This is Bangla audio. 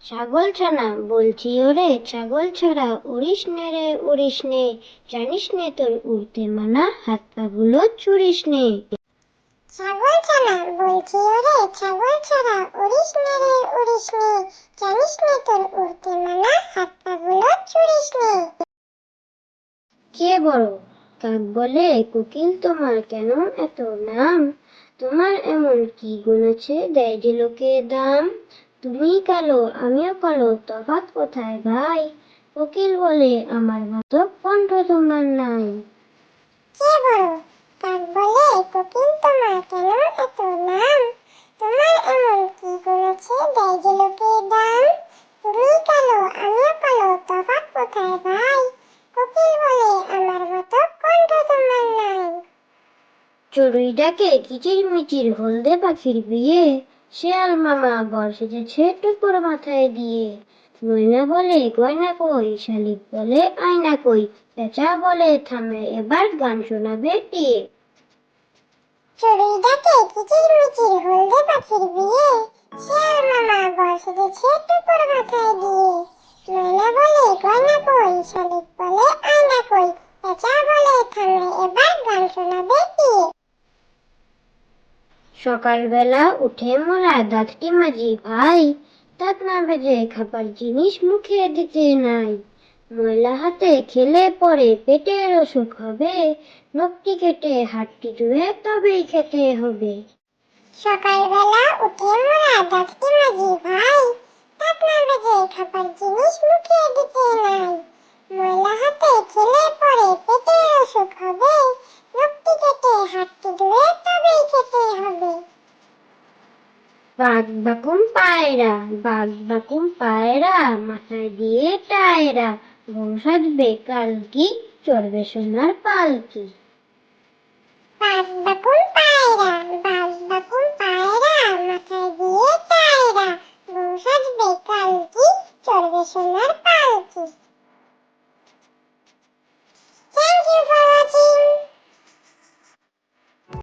ছাগল ছানা বলছি ওরে ছাগল ছাড়া উড়িস নে রে উড়িস নে, জানিস নে তোর উড়তে মানা, হাত পা গুলো ছুড়িস নে। ছাগল ছানা বলছি ওরে ছাগল ছাড়া উড়িস নে রে উড়িস নে, জানিস নে তোর উড়তে মানা, হাত পা গুলো ছুড়িস নে। কে বড় কাক বলে কোকিল তোমার কেন এত নাম, তোমার এমন কি গুণ আছে দেয় যে লোকে দাম, তুমি কালো আমিও কালো তফাৎ কোথায় ভাই, কোকিল বলে আমার মতো কণ্ঠ তোমার নাই। কে বড় কাক বলে কোকিল তোমার কেন এত নাম, তোমার এমন কি গুণ আছে দেয় যে লোকে দাম, তুমি কালো আমিও কালো তফাৎ কোথায় ভাই, কোকিল বলে আমার মতো কণ্ঠ তোমার নাই। চড়ুই ডাকে কিচির মিচির হলদে পাখির বিয়ে, শেয়াল মামা বর সেজেছে টুকুর মাথায় দিয়ে, ময়না বলে গয়না কই, শালিক বলে আয়না কই, পেঁচা বলে থামে এবার গান শোনাবে টিয়ে। চড়ুই ডাকে কিচির মিচির হলদে পাখির বিয়ে, শেয়াল মামা বর সেজেছে টুকুর মাথায় দিয়ে, ময়না বলে গয়না কই, শালিক বলে আয়না কই, পেঁচা বলে থামলে এবার গান শোনাবে কে। সকালবেলা উঠে মোরা দাঁতটি মাজি ভাই, দাঁত না ভেজে খাবার জিনিস মুখে দিতে নাই, ময়লা হাতে খেলে পরে পেটের অসুখ হবে, নখটি কেটে হাতটি ধুয়ে তবেই খেতে হবে। সকালবেলা উঠে মোরা দাঁতটি মাজি ভাই, দাঁত না ভেজে খাবার জিনিস মুখে দিতে নাই, ময়লা হাতে খেলে পরে পেটের অসুখ হবে, নখটি কেটে হাতটি ধুয়ে তবেই খেতে হবে। বাঘ বাকুম পায়রা, বাঘ বাকুম পায়রা, মাথায় দিয়ে টায়রা, বউ সাজবে কালকি, চড়বে সোনার পালকি। বাঘ বাকুম পায়রা, বাঘ বাকুম পায়রা, মাথায় দিয়ে টায়রা, বউ সাজবে কালকি, চড়বে সোনার পালকি।